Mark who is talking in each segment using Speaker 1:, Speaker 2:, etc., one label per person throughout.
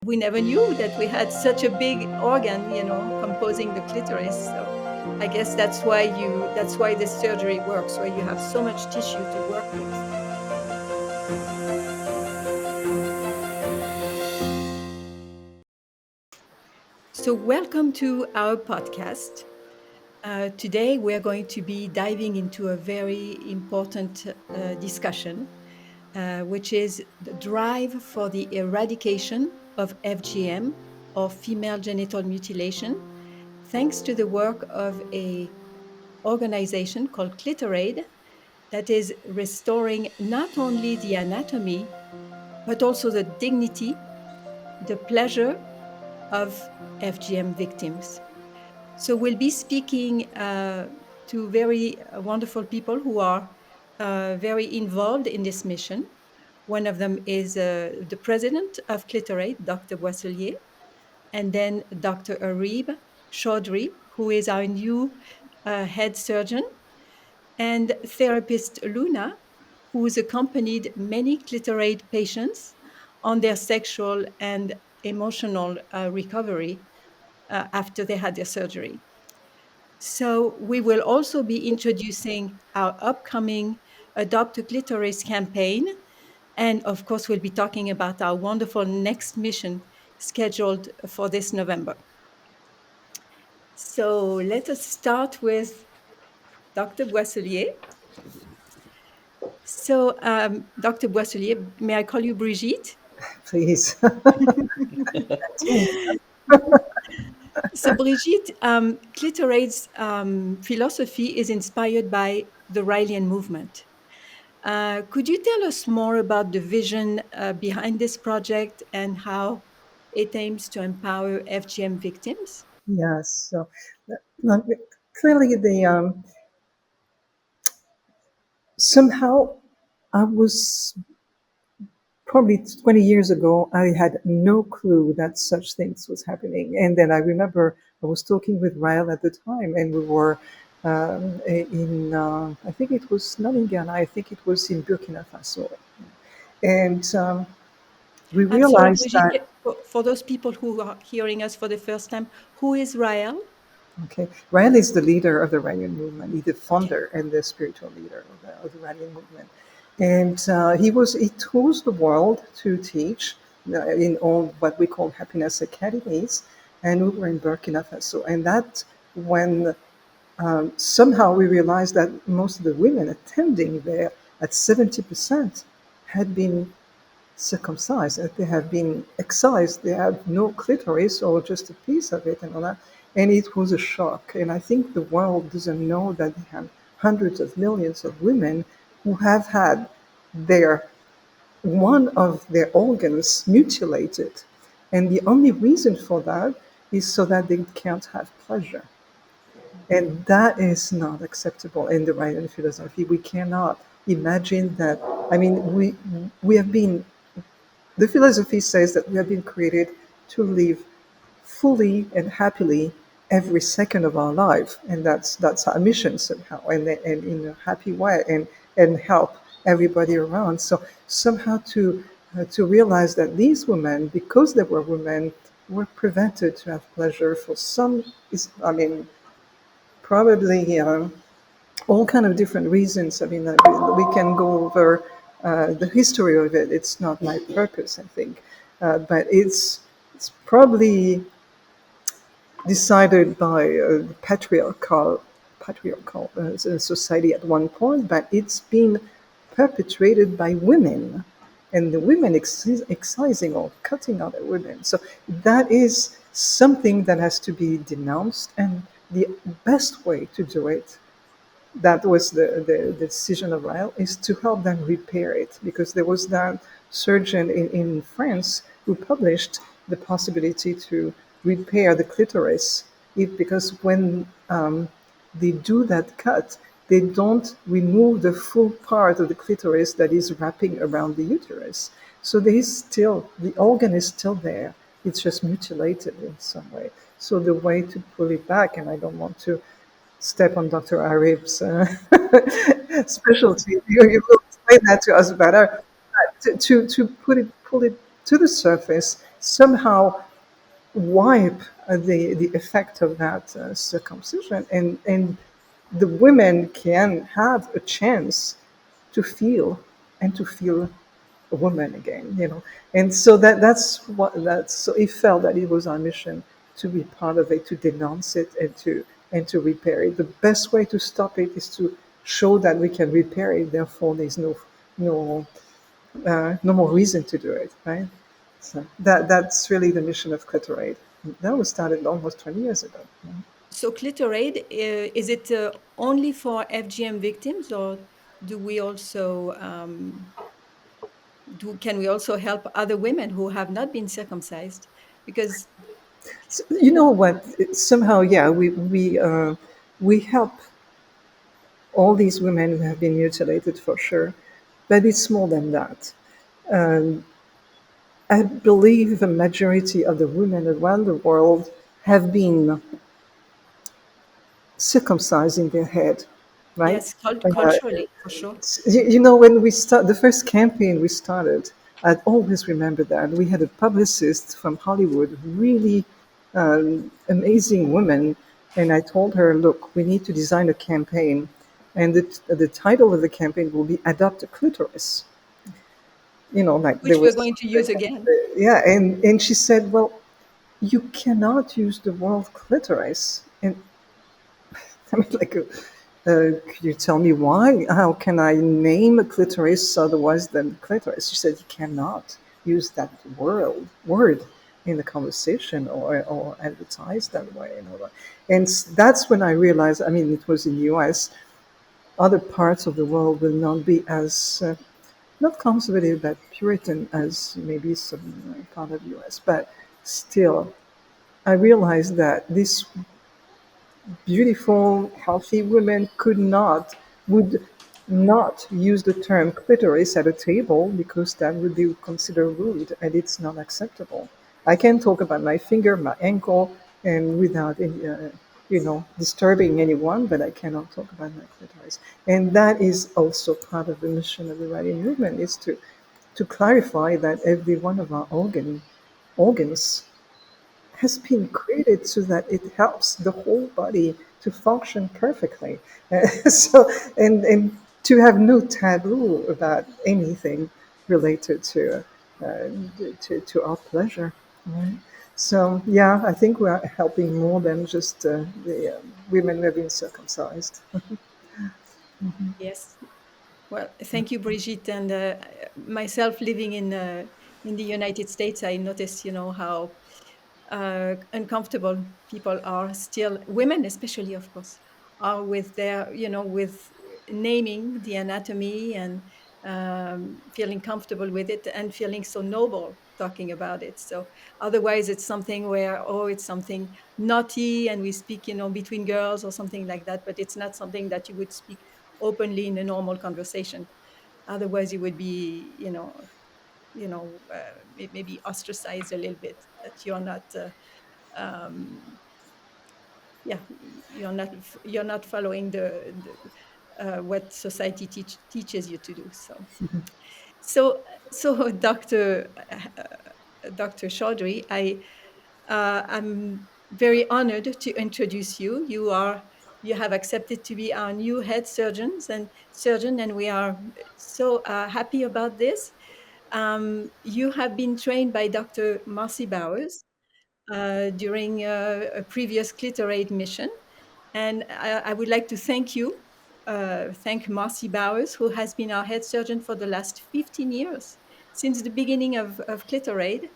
Speaker 1: we never knew that we had such a big organ, composing the clitoris. So I guess that's why this surgery works, where you have so much tissue to work with. So welcome to our podcast. Today we are going to be diving into a very important discussion, which is the drive for the eradication of FGM, or female genital mutilation, thanks to the work of a organization called Clitoraid that is restoring not only the anatomy, but also the dignity, the pleasure of FGM victims. So we'll be speaking to very wonderful people who are very involved in this mission. One of them is the president of Clitoraid, Dr. Boisselier, and then Dr. Areeb Chaudhry, who is our new head surgeon, and therapist Luna, who's accompanied many Clitoraid patients on their sexual and emotional recovery after they had their surgery. So we will also be introducing our upcoming Adopt a Clitoris campaign. And of course, we'll be talking about our wonderful next mission scheduled for this November. So let us start with Dr. Boisselier. So, Dr. Boisselier, may I call you Brigitte?
Speaker 2: Please.
Speaker 1: So, Brigitte, Clitoraid's philosophy is inspired by the Rileyan movement. Could you tell us more about the vision behind this project and how it aims to empower FGM victims?
Speaker 2: Yes. So uh, clearly, somehow I was probably 20 years ago. I had no clue that such things was happening, and then I remember I was talking with Rael at the time, and we were in. I think it was not in Ghana. I think it was in Burkina Faso, and we
Speaker 1: I'm sorry,
Speaker 2: realized
Speaker 1: Brigitte,
Speaker 2: that.
Speaker 1: for those people who are hearing us for the first time, who is Rael?
Speaker 2: Okay, Ryan is the leader of the Iranian movement. He's the
Speaker 1: Okay.
Speaker 2: founder and the spiritual leader of the Iranian movement. And he tours the world to teach in all what we call happiness academies. And we were in Burkina Faso. And that when somehow we realized that most of the women attending there, at 70%, had been circumcised, that they have been excised, they have no clitoris or just a piece of it and all that. And it was a shock. And I think the world doesn't know that they have hundreds of millions of women who have had their one of their organs mutilated. And the only reason for that is so that they can't have pleasure. And that is not acceptable in the Ryan philosophy. We cannot imagine that. I mean, we have been the philosophy says that we have been created to live fully and happily every second of our life, and that's our mission somehow, and in a happy way, and help everybody around. So somehow to realize that these women, because they were women, were prevented to have pleasure for some. Is I mean, probably all kind of different reasons. I mean, we can go over the history of it. It's not my purpose, I think, but it's probably decided by patriarchal society at one point, but it's been perpetrated by women, and the women excising or cutting other women. So that is something that has to be denounced, and the best way to do it, that was the decision of Rael, is to help them repair it, because there was that surgeon in France who published the possibility to repair the clitoris, because when they do that cut, they don't remove the full part of the clitoris that is wrapping around the uterus. So there is still, the organ is still there. It's just mutilated in some way. So the way to pull it back, and I don't want to step on Dr. Areeb's specialty. You will explain that to us better. To pull it to the surface somehow wipe the effect of that circumcision, and the women can have a chance to feel and to feel a woman again, and so that's so he felt that it was our mission to be part of it, to denounce it, and to repair it. The best way to stop it is to show that we can repair it. Therefore, there's no no more reason to do it, right? So that's really the mission of Clitoraid. That was started almost 20 years ago.
Speaker 1: So Clitoraid, is it only for FGM victims, or do we also can we also help other women who have not been circumcised? Because
Speaker 2: So, you know what? Somehow, yeah, we help all these women who have been mutilated for sure, but it's more than that. Um, I believe the majority of the women around the world have been circumcised in their head, right?
Speaker 1: yes,
Speaker 2: Uh,
Speaker 1: culturally for sure.
Speaker 2: when we start the first campaign we started, I'd always remember that we had a publicist from Hollywood, really amazing woman, and I told her, "Look, we need to design a campaign, and the title of the campaign will be Adopt a Clitoris." Like there
Speaker 1: Which we're
Speaker 2: was,
Speaker 1: going to use again.
Speaker 2: yeah, and she said, "Well, you cannot use the word clitoris," and I mean, like, could you tell me why? How can I name a clitoris otherwise than clitoris? She said you cannot use that word in the conversation or advertise that way and all that. And that's when I realized. I mean, it was in the U.S. Other parts of the world will not be as not conservative but Puritan as maybe some part of the U.S. But still, I realized that this beautiful, healthy women would not use the term clitoris at a table because that would be considered rude and it's not acceptable. I can talk about my finger, my ankle, and without any, disturbing anyone, but I cannot talk about my clitoris. And that is also part of the mission of the Iranian movement is to clarify that every one of our organs has been created so that it helps the whole body to function perfectly. So, and to have no taboo about anything related uh, to our pleasure. Right? So, yeah, I think we are helping more than just the women who have been circumcised.
Speaker 1: Yes. Well, thank you, Brigitte. And myself living in the United States, I noticed, how uncomfortable people are still, women especially, of course, are with their, with naming the anatomy and feeling comfortable with it and feeling so noble talking about it. So otherwise, it's something where, oh, it's something naughty and we speak, between girls or something like that. But it's not something that you would speak openly in a normal conversation. Otherwise, you would be, maybe ostracized a little bit that you're not. Um, yeah, you're not following what society teaches you to do. So Dr. Chaudhry, I'm very honored to introduce you. You have accepted to be our new head surgeon, and we are so happy about this. You have been trained by Dr. Marcy Bowers during a previous Clitoraid mission, and I would like to thank Marcy Bowers, who has been our head surgeon for the last 15 years, since the beginning of Clitoraid.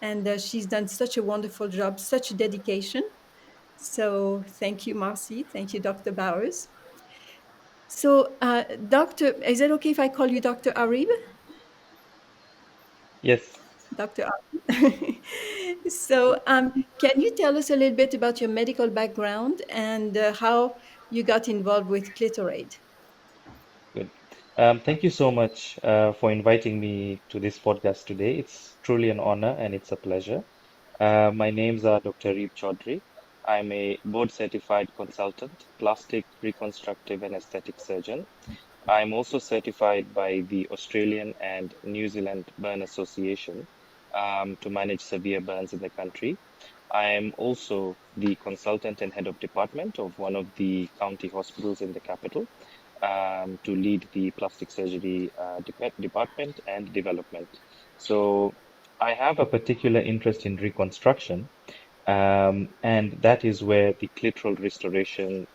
Speaker 1: And she's done such a wonderful job, such dedication. So thank you, Marcy. Thank you, Dr. Bowers. So, Doctor, is it okay if I call you Dr. Areeb?
Speaker 3: Yes,
Speaker 1: Dr. Areeb. So, can you tell us a little bit about your medical background and how you got involved with Clitoraid?
Speaker 3: good. Thank you so much for inviting me to this podcast today. It's truly an honor and it's a pleasure. My name's Dr. Areeb Chaudhry. I'm a board certified consultant, plastic, reconstructive, and aesthetic surgeon. I'm also certified by the Australian and New Zealand Burn Association. to manage severe burns in the country. I am also the consultant and head of department of one of the county hospitals in the capital, to lead the plastic surgery department and development. So I have a particular interest in reconstruction, and that is where the clitoral restoration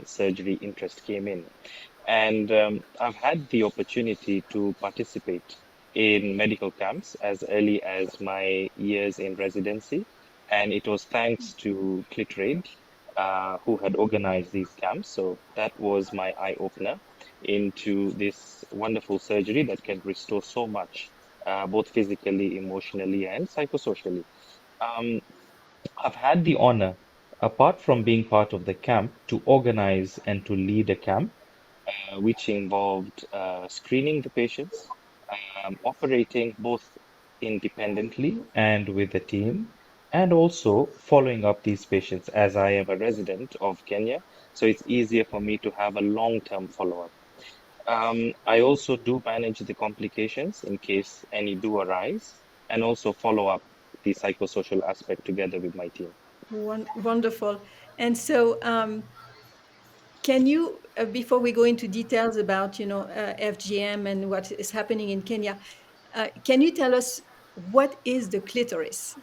Speaker 3: surgery interest came in. And I've had the opportunity to participate in medical camps as early as my years in residency. And it was thanks to Clitoraid, who had organized these camps. So that was my eye opener into this wonderful surgery that can restore so much, both physically, emotionally, and psychosocially. Um, I've had the honor, apart from being part of the camp, to organize and to lead a camp which involved screening the patients, operating both independently and with a team, and also following up these patients as I am a resident of Kenya. So it's easier for me to have a long-term follow-up. I also do manage the complications in case any do arise, and also follow up the psychosocial aspect together with my team.
Speaker 1: Wonderful. And so, can you, before we go into details about, FGM and what is happening in Kenya, can you tell us what is the clitoris?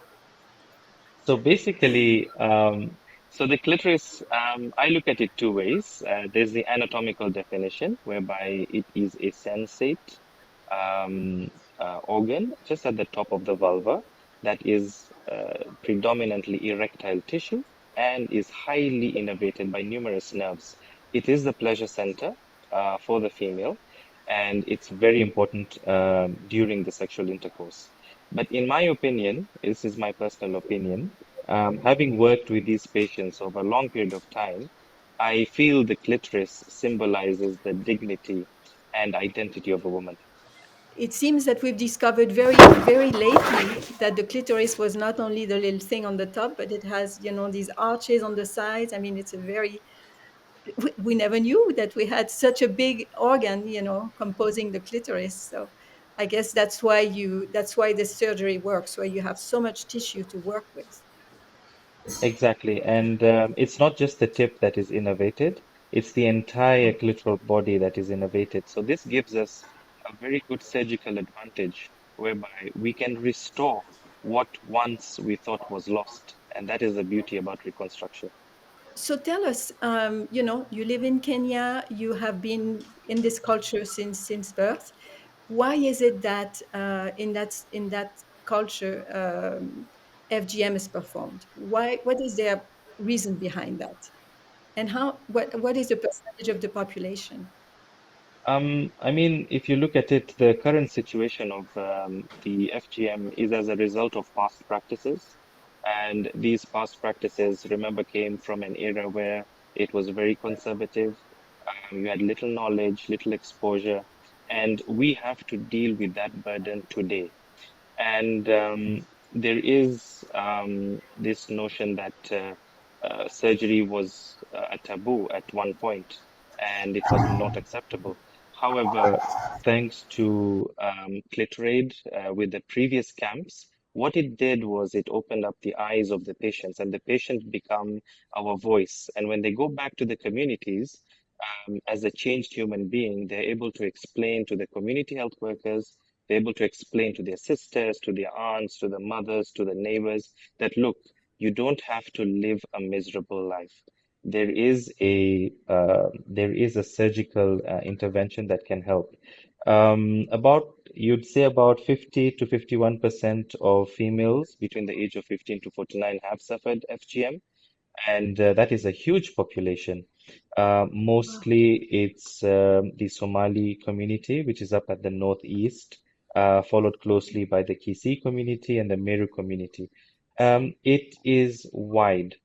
Speaker 3: So basically, so the clitoris, I look at it two ways. There's the anatomical definition, whereby it is a sensate um, organ just at the top of the vulva that is predominantly erectile tissue and is highly innervated by numerous nerves. It is the pleasure center for the female, and it's very important during the sexual intercourse. But in my opinion, this is my personal opinion, having worked with these patients over a long period of time, I feel the clitoris symbolizes the dignity and identity of a woman.
Speaker 1: It seems that we've discovered very, very lately that the clitoris was not only the little thing on the top, but it has, these arches on the sides. I mean, it's a very, we never knew that we had such a big organ, composing the clitoris. So I guess that's why the surgery works, where you have so much tissue to work with.
Speaker 3: Exactly. And it's not just the tip that is innervated, it's the entire clitoral body that is innervated. So this gives us a very good surgical advantage whereby we can restore what once we thought was lost. And that is the beauty about reconstruction.
Speaker 1: So tell us, you live in Kenya, you have been in this culture since birth. Why is it that in that culture, FGM is performed? Why? What is their reason behind that? And what is the percentage of the population?
Speaker 3: I mean, if you look at it, the current situation of the FGM is as a result of past practices. And these past practices, remember, came from an era where it was very conservative. You had little knowledge, little exposure, and we have to deal with that burden today. And there is this notion that surgery was a taboo at one point and it was not acceptable. However, thanks to Clitoraid with the previous camps, what it did was it opened up the eyes of the patients, and the patient become our voice. And when they go back to the communities, as a changed human being, they're able to explain to the community health workers, they're able to explain to their sisters, to their aunts, to the mothers, to the neighbors that look, you don't have to live a miserable life. There is a surgical intervention that can help. About you'd say about 50 to 51% of females between the age of 15 to 49 have suffered FGM, and that is a huge population. Mostly it's the Somali community, which is up at the northeast, followed closely by the Kisii community and the Meru community. It is wide.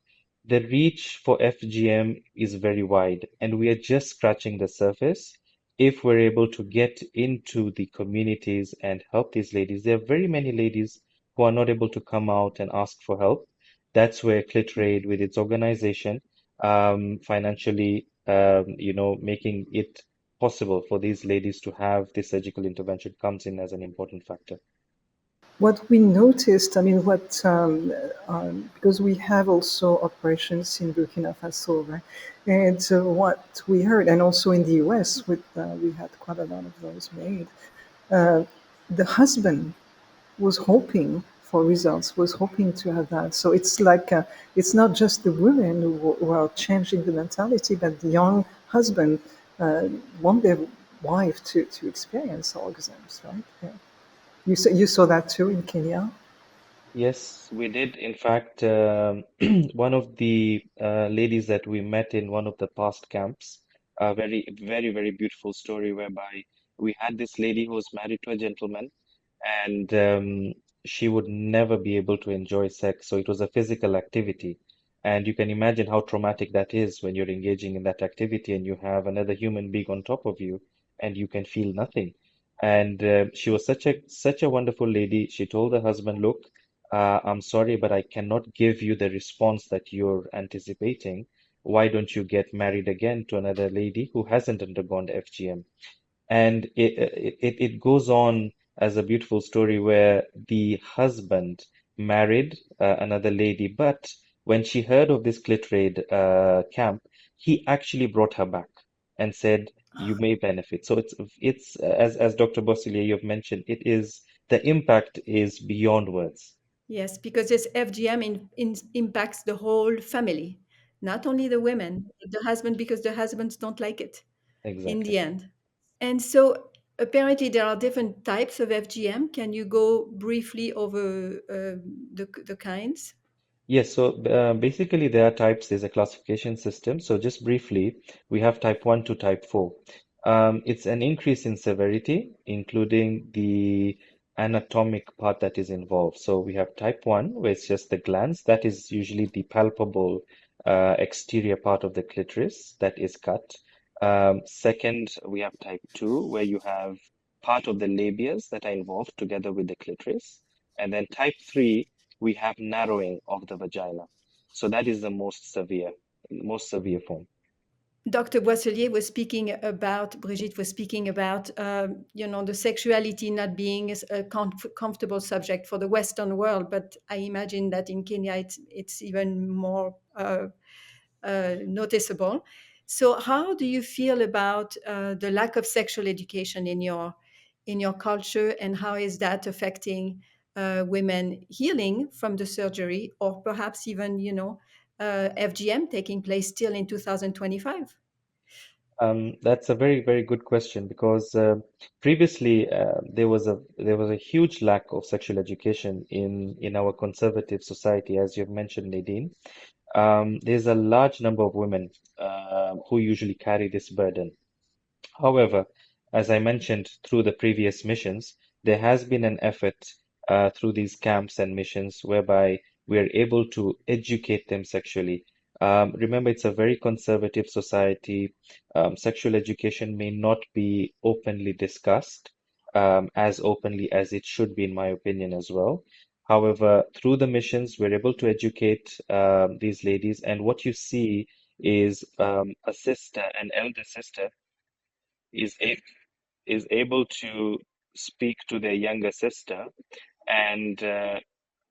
Speaker 3: The reach for FGM is very wide, and we are just scratching the surface. If we're able to get into the communities and help these ladies, there are very many ladies who are not able to come out and ask for help. That's where CliTrade, with its organization, financially, making it possible for these ladies to have this surgical intervention comes in as an important factor.
Speaker 2: what we noticed, I mean, because we have also operations in Burkina Faso, right? And what we heard, and also in the US, we had quite a lot of those made. Uh, the husband was hoping for results, was hoping to have that. So it's like it's not just the women who are changing the mentality, but the young husband uh, want their wife to experience orgasms, right? Yeah. You saw that too in Kenya.
Speaker 3: Yes, we did. In fact, one of the ladies that we met in one of the past camps, a very beautiful story whereby we had this lady who was married to a gentleman, and she would never be able to enjoy sex. So it was a physical activity. And you can imagine how traumatic that is when you're engaging in that activity and you have another human being on top of you and you can feel nothing. And she was such a wonderful lady. She told her husband, "Look, I'm sorry, but I cannot give you the response that you're anticipating. Why don't you get married again to another lady who hasn't undergone the FGM?" And it goes on as a beautiful story where the husband married another lady, but when she heard of this Clitoraid camp, he actually brought her back and said, "You may benefit." So it's as Dr. Bossier you've mentioned, it is the impact is beyond words.
Speaker 1: Yes, because this FGM impacts the whole family, not only the women, but the husband, because the husbands don't like it in the
Speaker 3: Exactly.
Speaker 1: end. And so apparently there are different types of FGM. Can you go briefly over the kinds?
Speaker 3: Yes, so basically there are types, there's a classification system. So just briefly, we have type 1 to type 4. It's an increase in severity, including the anatomic part that is involved. So we have type 1, where it's just the glands. That is usually the palpable exterior part of the clitoris that is cut. Second, we have type 2, where you have part of the labias that are involved together with the clitoris. And then type 3, we have narrowing of the vagina. So that is the most severe form.
Speaker 1: Dr. Boisselier was speaking about, Brigitte was speaking about, the sexuality not being a comfortable subject for the Western world, but I imagine that in Kenya it's even more noticeable. So, how do you feel about the lack of sexual education in your culture, and how is that affecting women healing from the surgery, or perhaps even FGM taking place still in 2025?
Speaker 3: That's a very good question because previously there was a huge lack of sexual education in our conservative society, as you've mentioned, Nadine. There's a large number of women who usually carry this burden. However, as I mentioned through the previous missions, there has been an effort through these camps and missions whereby we are able to educate them sexually. Remember, it's a very conservative society. Sexual education may not be openly discussed as openly as it should be, in my opinion, as well. However, through the missions, we're able to educate these ladies, and what you see is a sister, an elder sister, is a is able to speak to their younger sister and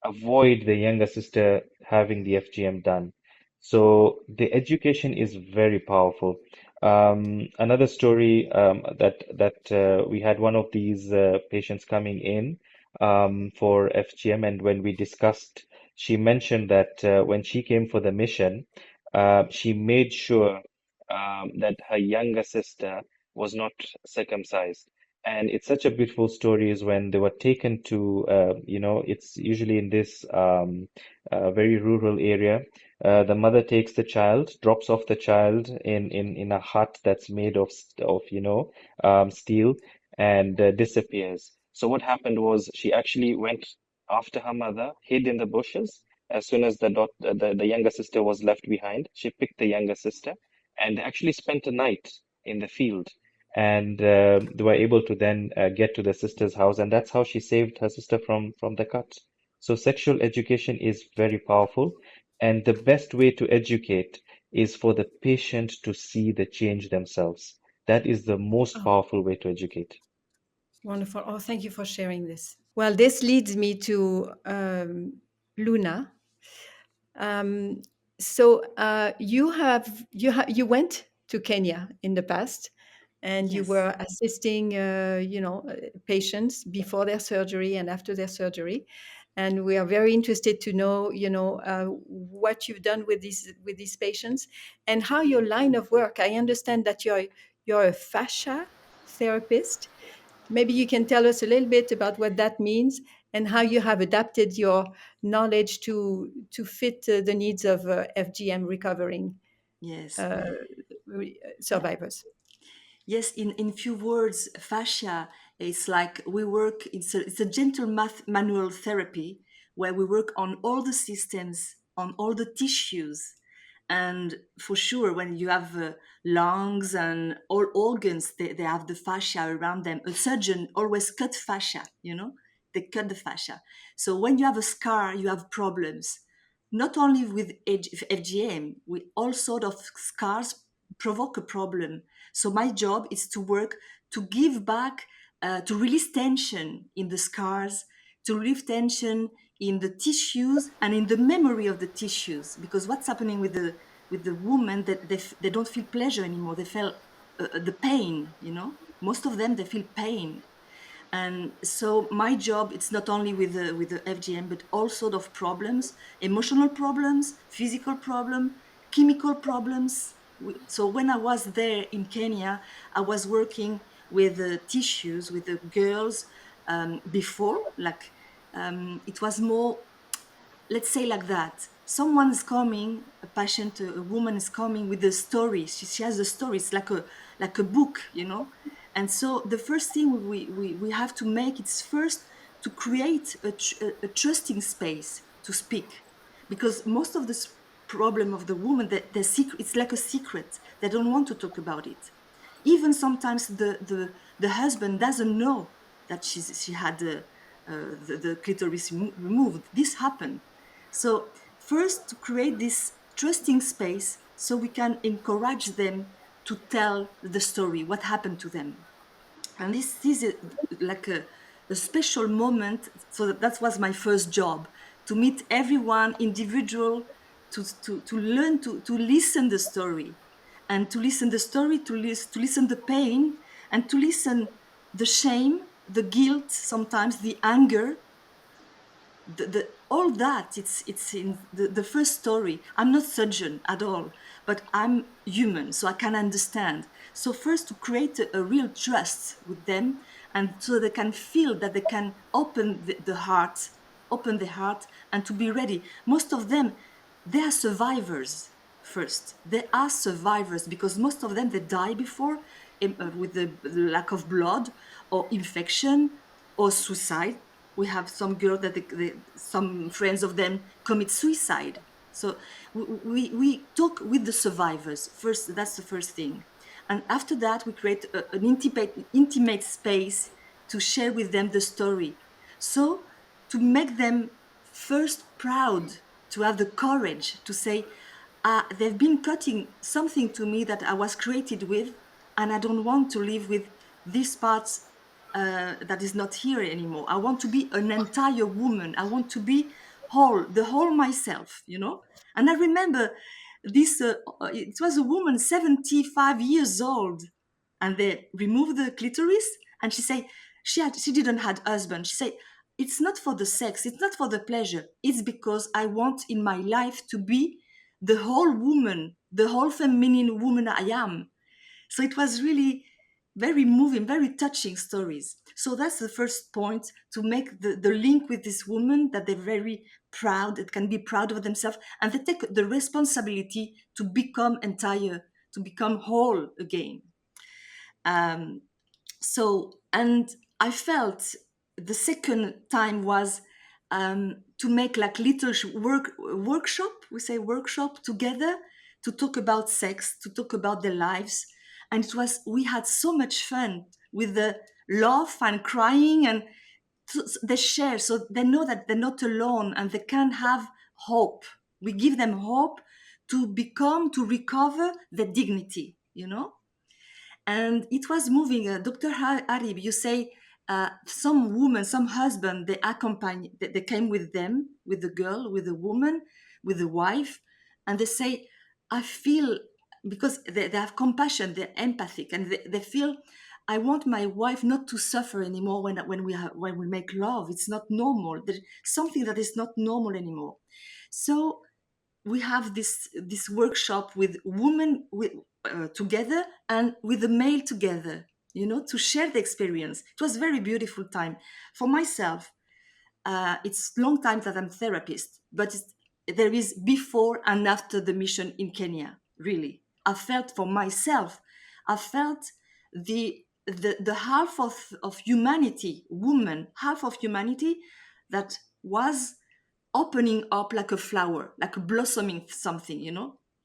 Speaker 3: avoid the younger sister having the FGM done. So the education is very powerful. Another story that we had one of these patients coming in for FGM, and when we discussed, she mentioned that when she came for the mission, she made sure that her younger sister was not circumcised. And it's such a beautiful story is when they were taken to, it's usually in this very rural area. The mother takes the child, drops off the child in a hut that's made of steel, and disappears. So what happened was she actually went after her mother, hid in the bushes. As soon as the younger sister was left behind, she picked the younger sister and actually spent a night in the field, and they were able to then get to the sister's house, and that's how she saved her sister from the cut. So sexual education is very powerful, and the best way to educate is for the patient to see the change themselves. That is the most
Speaker 1: Oh,
Speaker 3: powerful way to educate.
Speaker 1: wonderful. Oh, thank you for sharing this. Well, this leads me to Luna. Um, you went to Kenya in the past, and you
Speaker 4: Yes.
Speaker 1: were assisting patients before their surgery and after their surgery, and we are very interested to know what you've done with these patients and how your line of work. I understand that you're a fascia therapist. Maybe you can tell us a little bit about what that means and how you have adapted your knowledge to fit the needs of FGM recovering
Speaker 4: Yes.
Speaker 1: uh,
Speaker 4: Yeah.
Speaker 1: survivors.
Speaker 4: Yes, in few words, fascia is like we work, it's a gentle manual therapy where we work on all the systems, on all the tissues. And for sure, when you have lungs and all organs, they have the fascia around them. A surgeon always cut fascia, they cut the fascia. So when you have a scar, you have problems. Not only with FGM, with all sort of scars provoke a problem. So my job is to work to give back, to release tension in the scars, to relieve tension in the tissues and in the memory of the tissues. Because what's happening with the woman that they don't feel pleasure anymore. They feel the pain. Most of them they feel pain. And so my job, it's not only with the FGM, but all sort of problems, emotional problems, physical problem, chemical problems. So when I was there in Kenya, I was working with the tissues, with the girls before, like it was more, let's say like that. Someone is coming, a patient, a woman is coming with a story. She has a story. It's like a book, And so the first thing we have to make is first to create a trusting space to speak, because most of this problem of the woman, that the secret, it's like a secret. They don't want to talk about it. Even sometimes the husband doesn't know that she had the clitoris removed. This happened. So first to create this trusting space so we can encourage them to tell the story, what happened to them. And this is like a special moment. So that was my first job, to meet everyone individual, to learn to listen the story, and to listen the story, to listen the pain, and to listen the shame, the guilt, sometimes the anger, the all that. It's in the first story. I'm not surgeon at all, but I'm human, so I can understand. So first to create a real trust with them, and so they can feel that they can open the heart, and to be ready. Most of them, they are survivors. First, they are survivors because most of them they die before, with the lack of blood or infection or suicide. We have some girls that some friends of them commit suicide. So we talk with the survivors first. That's the first thing, and after that we create an intimate space to share with them the story. So to make them first proud, to have the courage to say, they've been cutting something to me that I was created with, and I don't want to live with these parts that is not here anymore. I want to be an entire woman. I want to be the whole myself. And I remember this, it was a woman, 75 years old, and they removed the clitoris, and she said she didn't had husband. She said, it's not for the sex, it's not for the pleasure. It's because I want in my life to be the whole woman, the whole feminine woman I am. So it was really very moving, very touching stories. So that's the first point, to make the link with this woman, that they're very proud, that can be proud of themselves, and they take the responsibility to become entire, to become whole again. Um, and I felt the second time was to make like little workshop, we say workshop together, to talk about sex, to talk about their lives. And we had so much fun with the laugh and crying, and they share, so they know that they're not alone and they can have hope. We give them hope to recover their dignity. And it was moving. Dr. Areeb, you say some woman, some husband, they came with them, with the girl, with the woman, with the wife, and they say, I feel, because they have compassion, they're empathic, and they feel, I want my wife not to suffer anymore when we make love. It's not normal. There's something that is not normal anymore. So we have this workshop with women together and with the male together, to share the experience. It was a very beautiful time for myself. It's long time that I'm therapist, but there is before and after the mission in Kenya. Really, I felt for myself. I felt the half of humanity, woman, half of humanity, that was opening up like a flower, like a blossoming something.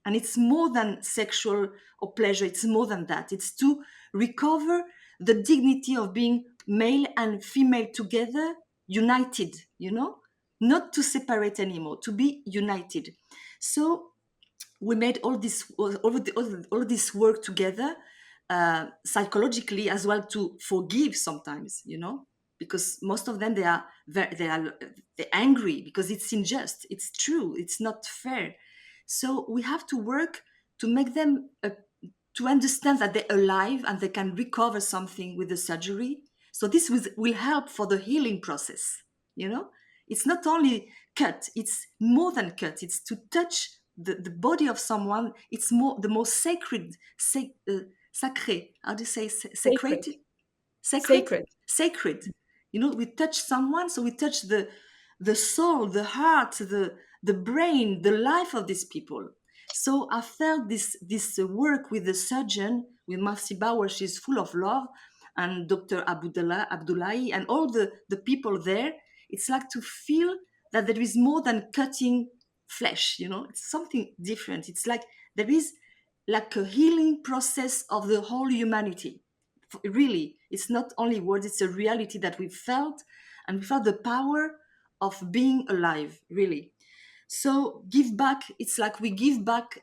Speaker 4: And it's more than sexual or pleasure. It's more than that. It's to recover the dignity of being male and female together, united, not to separate anymore, to be united. So we made all this work together, psychologically as well, to forgive sometimes, because most of them, they're angry because it's unjust, it's true, it's not fair. So we have to work to make them to understand that they're alive and they can recover something with the surgery. So this will help for the healing process. You know, it's not only cut; it's more than cut. It's to touch the body of someone. It's more the most sacred, sacred. How do you say sacred?
Speaker 1: Sacred.
Speaker 4: Sacred,
Speaker 1: Sacred.
Speaker 4: sacred. We touch someone, so we touch the soul, the heart, the brain, the life of these people. So I felt this work with the surgeon, with Marcy Bauer. She's full of love, and Dr. Abdullahi, and all the people there. It's like to feel that there is more than cutting flesh. It's something different. It's like there is like a healing process of the whole humanity. Really, it's not only words, it's a reality that we felt, and we felt the power of being alive, really. So give back, it's like we give back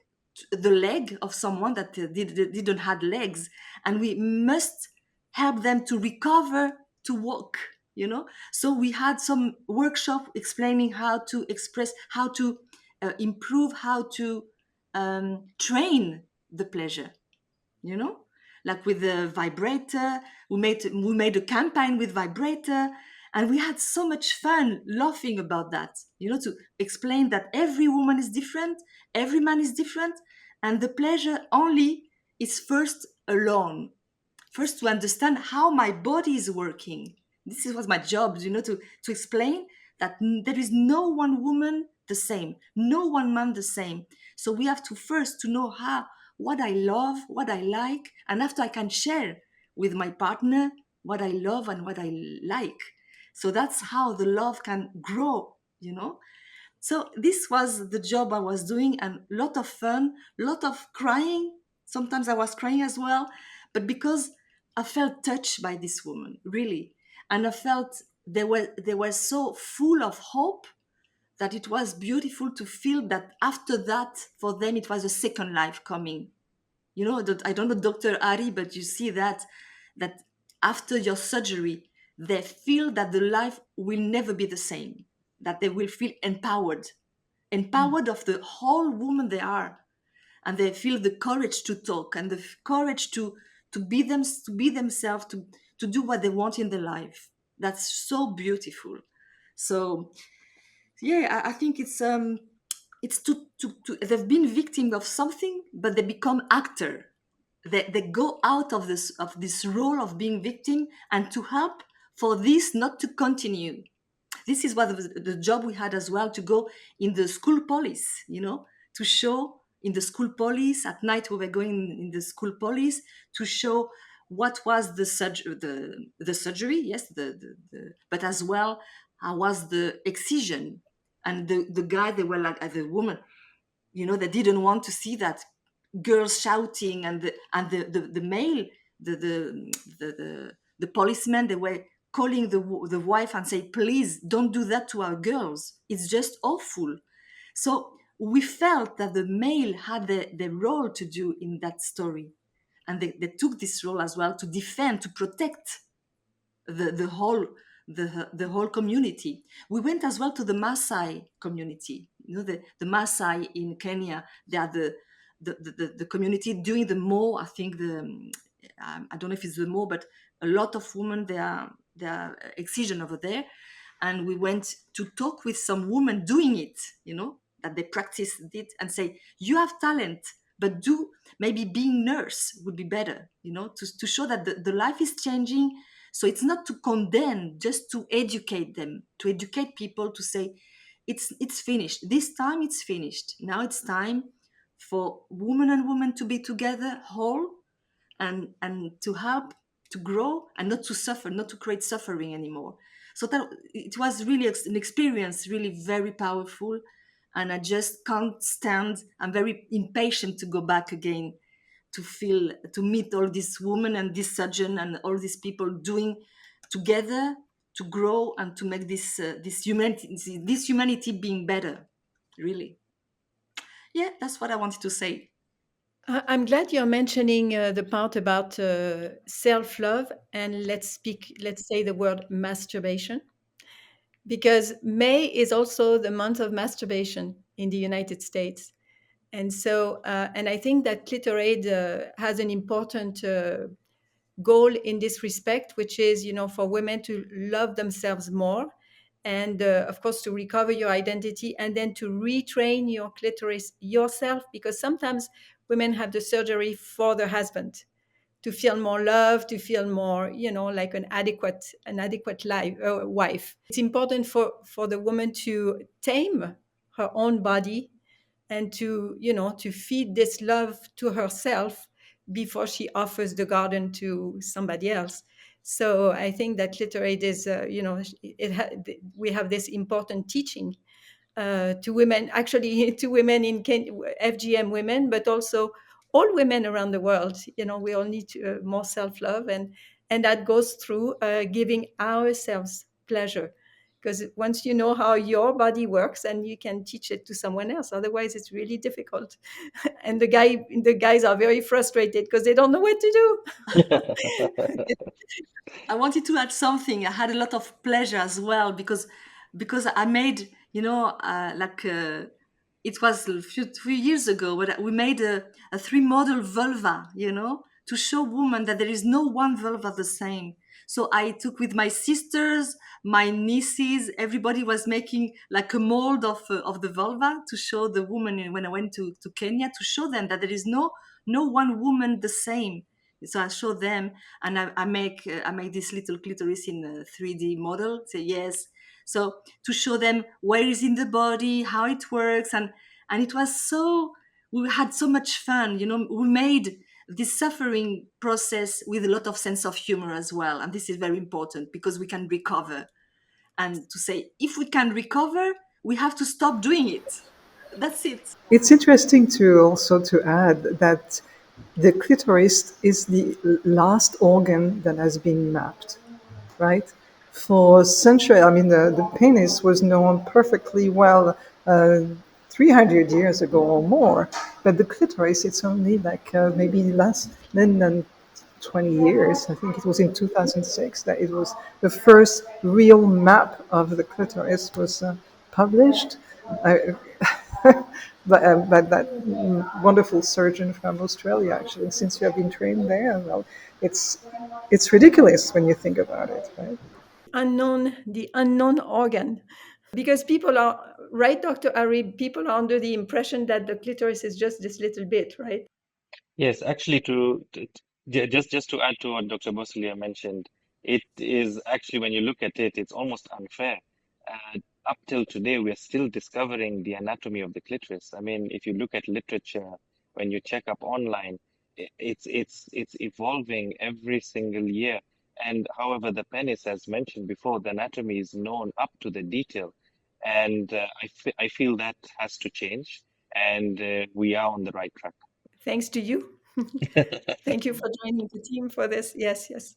Speaker 4: the leg of someone that didn't had legs, and we must help them to recover, to walk. So we had some workshop explaining how to express, how to improve, how to train the pleasure, you know like with the vibrator. We made a campaign with vibrator, and we had so much fun laughing about that, to explain that every woman is different, every man is different, and the pleasure only is first alone, first to understand how my body is working. Was my job, to explain that there is no one woman the same, no one man the same. So we have to first to know how, what I love, what I like, and after I can share with my partner what I love and what I like. So that's how the love can grow. So this was the job I was doing, and a lot of fun, a lot of crying. Sometimes I was crying as well, but because I felt touched by this woman, really, and I felt they were so full of hope, that it was beautiful to feel that after that, for them, it was a second life coming. I don't know Dr. Ari, but you see that after your surgery, they feel that the life will never be the same, that they will feel empowered of the whole woman they are, and they feel the courage to talk, and the courage to be themselves, to do what they want in their life. That's so beautiful. So yeah, I think it's to they've been victim of something, but they become actor. They go out of this role of being victim, and to help for this not to continue. This is what the job we had as well, to go in the school police, to show in the school police at night. We were going in the school police to show what was the surgery, yes, but as well how was the excision, and the guy, they were like, the woman, they didn't want to see that, girls shouting, and the male, the policemen, they were calling the wife and say, please don't do that to our girls, it's just awful. So we felt that the male had the role to do in that story, and they took this role as well, to defend, to protect the whole the whole community. We went as well to the Maasai community. You know, the Maasai in Kenya. They are the community doing the more. I think I don't know if it's the more, but a lot of women they are excision over there, and we went to talk with some women doing it. You know, that they practiced it and say, you have talent, but do maybe being nurse would be better. You know, to show that the life is changing. So it's not to condemn, just to educate them, to educate people, to say it's finished. This time it's finished. Now it's time for women and women to be together whole, and to help to grow and not to suffer, not to create suffering anymore. So that it was really an experience, really very powerful. And I just can't stand, I'm very impatient to go back again, to feel, to meet all these women and this surgeon and all these people doing together to grow and to make this humanity being better, really. Yeah, that's what I wanted to say.
Speaker 1: I'm glad you're mentioning the part about self-love, and let's say the word masturbation, because May is also the month of masturbation in the United States. And so, and I think that Clitoraid has an important goal in this respect, which is, for women to love themselves more, and of course to recover your identity, and then to retrain your clitoris yourself, because sometimes women have the surgery for the husband to feel more love, to feel more, like an adequate wife. It's important for the woman to tame her own body, and to feed this love to herself before she offers the garden to somebody else. So I think that Clitoraid is, we have this important teaching to women, actually to women in FGM women, but also all women around the world. We all need more self-love, and that goes through giving ourselves pleasure. Because once you know how your body works, and you can teach it to someone else, otherwise it's really difficult. And the guys are very frustrated because they don't know what to do.
Speaker 4: I wanted to add something. I had a lot of pleasure as well, because I made, it was few years ago, but we made a three model vulva, to show women that there is no one vulva the same. So I took with my sisters, my nieces, everybody was making like a mold of the vulva to show the woman when I went to Kenya, to show them that there is no one woman the same. So I show them, and I make this little clitoris in a 3D model. Say yes. So to show them where is in the body, how it works, and it was so, we had so much fun. We made this suffering process with a lot of sense of humor as well, and this is very important because we can recover. And to say, if we can recover, we have to stop doing it. That's it.
Speaker 2: It's interesting to also to add that the clitoris is the last organ that has been mapped, right? For centuries, I mean, the penis was known perfectly well 300 years ago or more, but the clitoris, it's only like maybe less than 20 years. I think it was in 2006 that it was the first real map of the clitoris was published. I, but that wonderful surgeon from Australia, actually, since you have been trained there, well, it's it's ridiculous when you think about it, right?
Speaker 1: The unknown organ, because people are right, Dr. Areeb, people are under the impression that the clitoris is just this little bit, right?
Speaker 3: Yes, actually, just to add to what Dr. Boslia mentioned, it is actually, when you look at it, it's almost unfair. Up till today, we're still discovering the anatomy of the clitoris. I mean, if you look at literature, when you check up online, it's evolving every single year. And however, the penis, as mentioned before, the anatomy is known up to the detail. And I feel that has to change, and we are on the right track.
Speaker 1: Thanks to you. Thank you for joining the team for this. Yes, yes.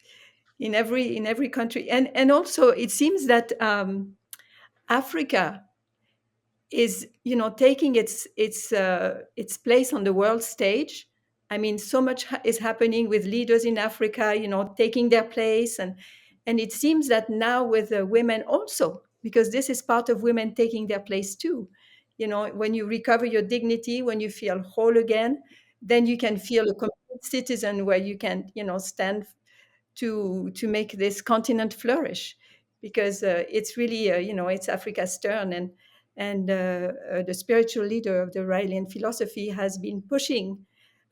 Speaker 1: In every country, and also it seems that Africa is, taking its place on the world stage. I mean, so much is happening with leaders in Africa, taking their place, And it seems that now with the women also, because this is part of women taking their place too. You know, when you recover your dignity, when you feel whole again, then you can feel a complete citizen where you can, stand to make this continent flourish, because it's really, it's Africa's turn, and the spiritual leader of the Raelian philosophy has been pushing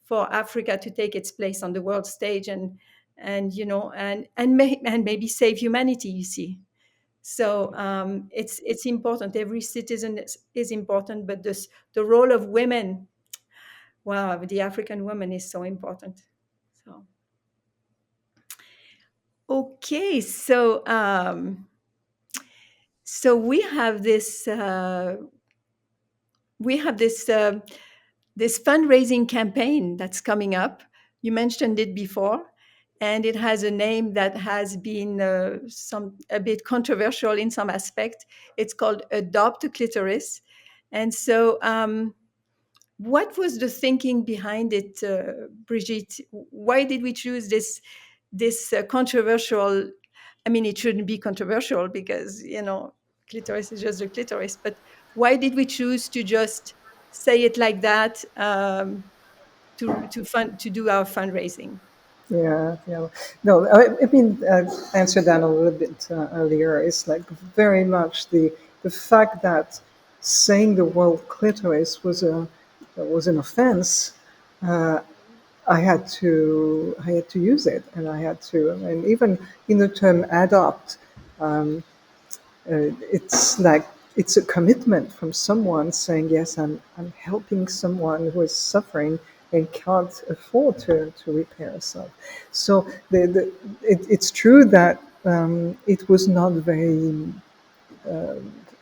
Speaker 1: for Africa to take its place on the world stage, and maybe save humanity. You see, so it's important. Every citizen is important, but the role of women, wow, the African woman is so important. So okay, so we have this fundraising campaign that's coming up. You mentioned it before, and it has a name that has been some a bit controversial in some aspect. It's called Adopt a Clitoris. And so, what was the thinking behind it, Brigitte? Why did we choose this controversial? I mean, it shouldn't be controversial because clitoris is just a clitoris. But why did we choose to just say it like that, to do our fundraising?
Speaker 2: Yeah, yeah. No, I mean, answered that a little bit earlier. It's like very much the fact that saying the word clitoris was an offense. Uh, I had to use it, and I had to, and even in the term adopt, um, it's like it's a commitment from someone saying, yes, I'm helping someone who is suffering and can't afford to repair herself. So it's true that it was not very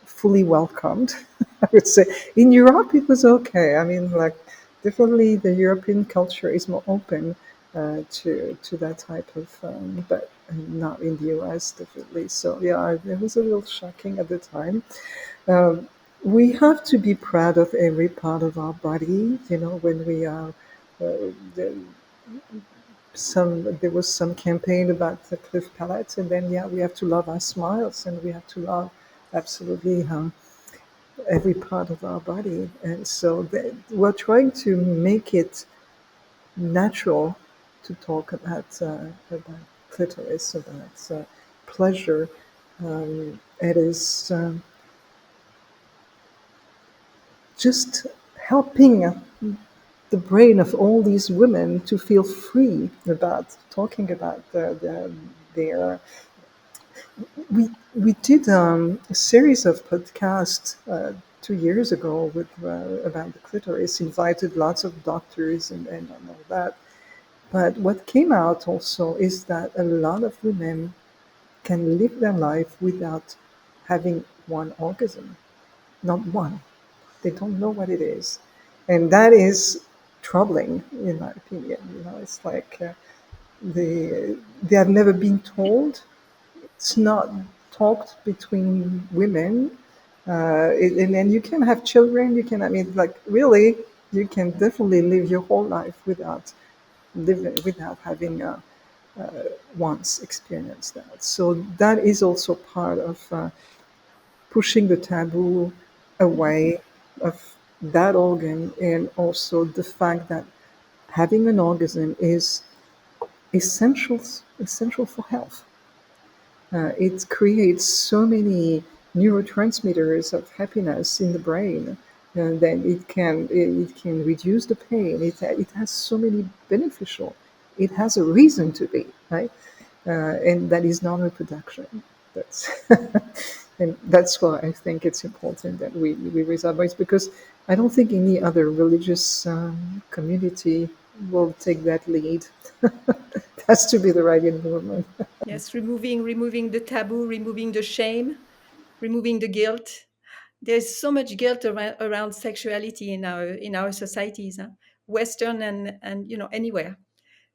Speaker 2: fully welcomed. I would say in Europe it was okay. I mean, like definitely the European culture is more open to that type of, but not in the US definitely. So yeah, it was a little shocking at the time. Um, we have to be proud of every part of our body. You know, when we are. The, there was some campaign about the cliff palates, and then yeah, we have to love our smiles, and we have to love absolutely every part of our body. And so we're trying to make it natural to talk about clitoris, about pleasure. It is just helping the brain of all these women to feel free about talking about their. We did a series of podcasts 2 years ago about the clitoris. Invited lots of doctors and all that. But what came out also is that a lot of women can live their life without having one orgasm, not one. They don't know what it is, and that is troubling, in my opinion. You know, it's like they have never been told. It's not talked between women, and then you can have children. You can, I mean, like really, you can definitely live your whole life without having once experienced that. So that is also part of pushing the taboo away of that organ, and also the fact that having an orgasm is essential essential for health. It creates so many neurotransmitters of happiness in the brain, and then it can reduce the pain. It has so many beneficial. It has a reason to be right, and that is non-reproduction. That's and that's why I think it's important that we raise our voice, because I don't think any other religious community will take that lead. It has to be the Ragged movement.
Speaker 1: Yes, removing the taboo, removing the shame, removing the guilt. There's so much guilt around sexuality in our societies, huh? Western and anywhere.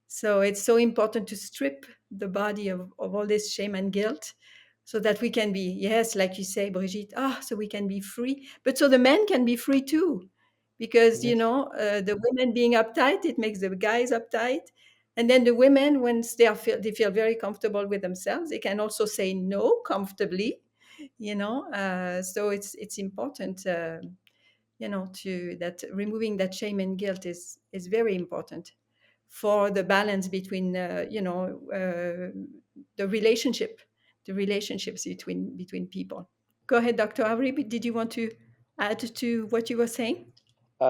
Speaker 1: So it's so important to strip the body of all this shame and guilt, so that we can be, yes, like you say, Brigitte, so we can be free, but so the men can be free too, because
Speaker 3: Yes.
Speaker 1: the women being uptight, it makes the guys uptight. And then the women, once they feel very comfortable with themselves, they can also say no comfortably, you know. So it's important, you know, to that removing that shame and guilt is very important for the balance between, you know, the relationship, the relationships between people. Go ahead, Dr. Areeb. Did you want to add to what you were saying?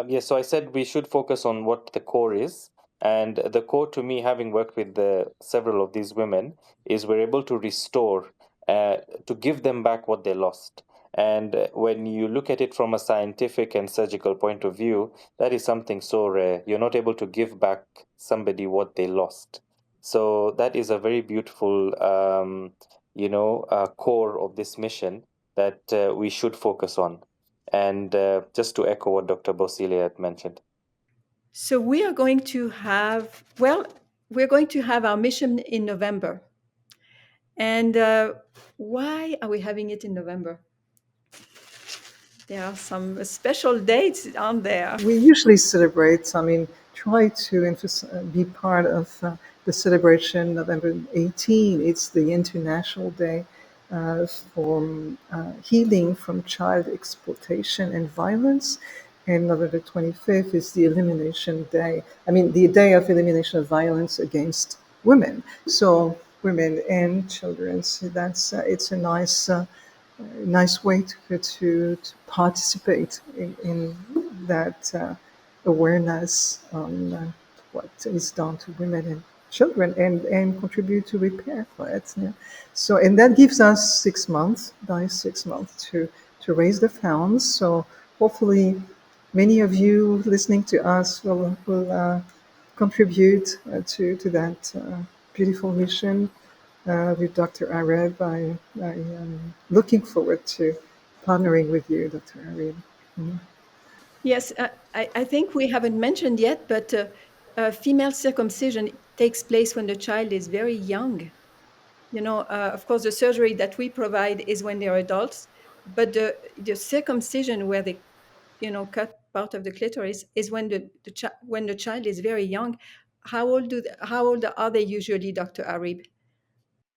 Speaker 3: Yes, so I said we should focus on what the core is. And the core to me, having worked with several of these women, is we're able to restore, uh, to give them back what they lost. And when you look at it from a scientific and surgical point of view, that is something so rare. You're not able to give back somebody what they lost. So that is a very beautiful, core of this mission that we should focus on. And just to echo what Dr. Bosile had mentioned.
Speaker 1: So we are going to have, well, we're going to have our mission in November. And why are we having it in November? There are some special dates on there.
Speaker 2: We usually celebrate, I mean, try to be part of the celebration November 18. It's the International Day for healing from child exploitation and violence. And November 25th is the Elimination Day. I mean, the Day of Elimination of Violence Against Women. So, women and children. So it's a nice way to participate in that awareness on what is done to women and children and contribute to repair for it. Yeah. So, and that gives us 6 months, nice 6 months to raise the funds. So hopefully many of you listening to us will contribute to that beautiful mission with Dr. Areeb. I am looking forward to partnering with you, Dr. Areeb. Mhm.
Speaker 1: Yes, I think we haven't mentioned yet, but female circumcision takes place when the child is very young. You know, of course, the surgery that we provide is when they're adults, but the circumcision where they, you know, cut part of the clitoris is when when the child is very young. How old are they usually, Dr. Areeb?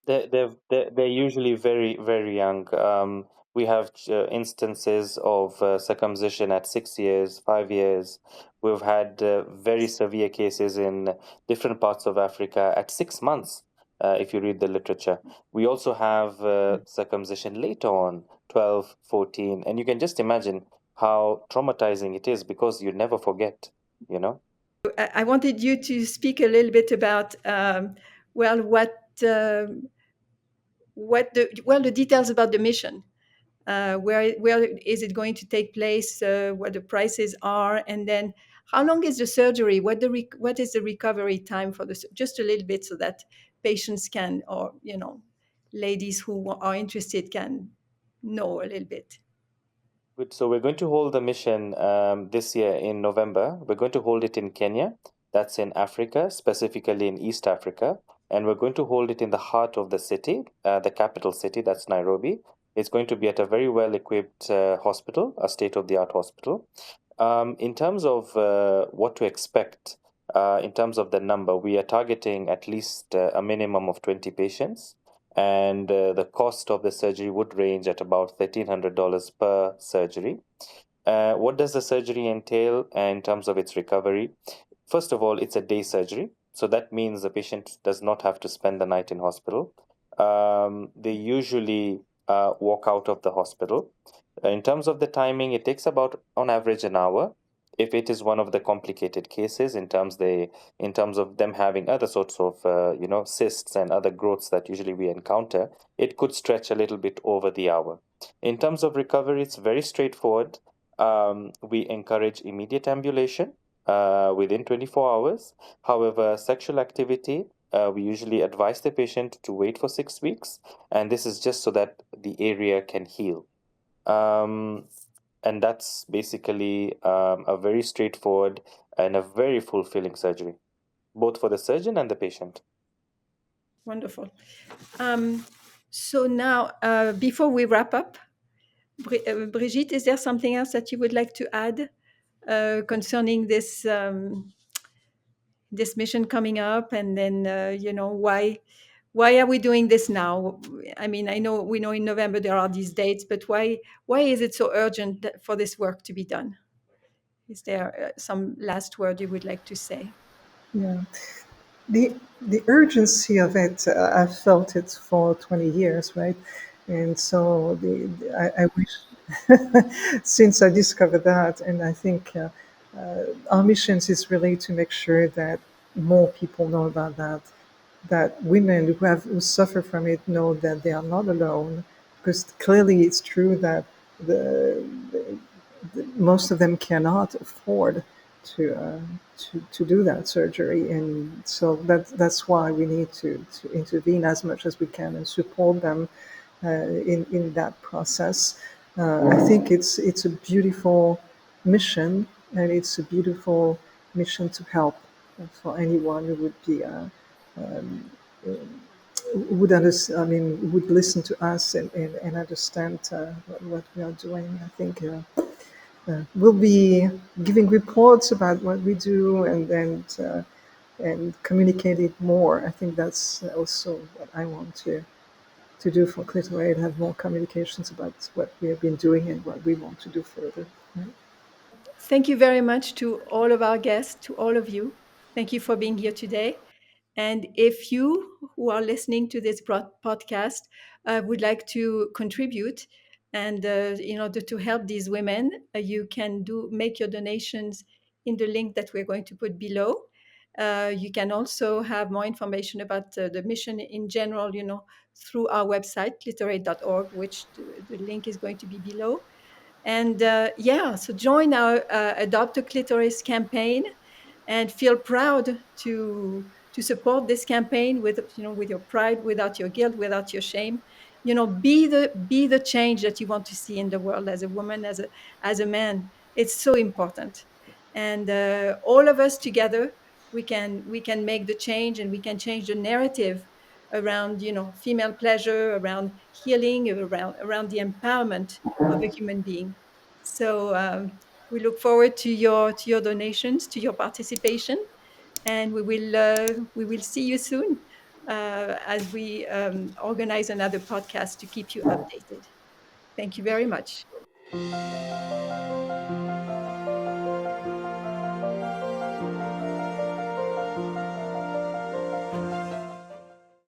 Speaker 3: They're usually very, very young. We have instances of circumcision at 6 years, 5 years. We've had very severe cases in different parts of Africa at 6 months, if you read the literature. We also have circumcision later on, 12, 14. And you can just imagine how traumatizing it is because you never forget, you know?
Speaker 1: I wanted you to speak a little bit about, well, the details about the mission. Where is it going to take place? What the prices are, and then how long is the surgery? What is the recovery time for just a little bit, so that patients can, or you know, ladies who are interested can know a little bit.
Speaker 3: Good. So we're going to hold the mission this year in November. We're going to hold it in Kenya. That's in Africa, specifically in East Africa. And we're going to hold it in the heart of the city, the capital city, that's Nairobi. It's going to be at a very well equipped hospital, a state of the art hospital. In terms of what to expect, in terms of the number, we are targeting at least a minimum of 20 patients. And the cost of the surgery would range at about $1,300 per surgery. What does the surgery entail in terms of its recovery? First of all, it's a day surgery. So that means the patient does not have to spend the night in hospital. They usually walk out of the hospital. In terms of the timing, it takes about, on average, an hour. If it is one of the complicated cases, in terms of them having other sorts of, cysts and other growths that usually we encounter, it could stretch a little bit over the hour. In terms of recovery, it's very straightforward. We encourage immediate ambulation within 24 hours. However, sexual activity, we usually advise the patient to wait for 6 weeks, and this is just so that the area can heal. Um, and that's basically a very straightforward and a very fulfilling surgery, both for the surgeon and the patient.
Speaker 1: Wonderful. Um, so now, before we wrap up, Brigitte, is there something else that you would like to add concerning this this mission coming up, and then why are we doing this now? I mean, I know we know in November there are these dates, but why is it so urgent for this work to be done? Is there some last word you would like to say?
Speaker 2: Yeah. The urgency of it, I've felt it for 20 years, right? And so I wish, since I discovered that, and I think our missions is really to make sure that more people know about that, that women who suffer from it know that they are not alone, because clearly it's true that the most of them cannot afford to to do that surgery, and so that's why we need to intervene as much as we can and support them in that process. I think it's a beautiful mission, and it's a beautiful mission to help for anyone who would be would understand. I mean, would listen to us and understand what we are doing. I think. We'll be giving reports about what we do and communicate it more. I think that's also what I want to do for Clitoraid, have more communications about what we have been doing and what we want to do further. Right?
Speaker 1: Thank you very much to all of our guests, to all of you. Thank you for being here today. And if you who are listening to this podcast would like to contribute, and in order to help these women, you can make your donations in the link that we're going to put below. You can also have more information about the mission in general, through our website, clitoraid.org, which the link is going to be below. And yeah, so join our Adopt a Clitoris campaign, and feel proud to support this campaign with with your pride, without your guilt, without your shame. Be the change that you want to see in the world, as a woman, as a man. It's so important, and all of us together, we can make the change, and we can change the narrative around female pleasure, around healing, around the empowerment of a human being. So we look forward to your donations, to your participation, and we will see you soon as we organize another podcast to keep you updated. Thank you very much.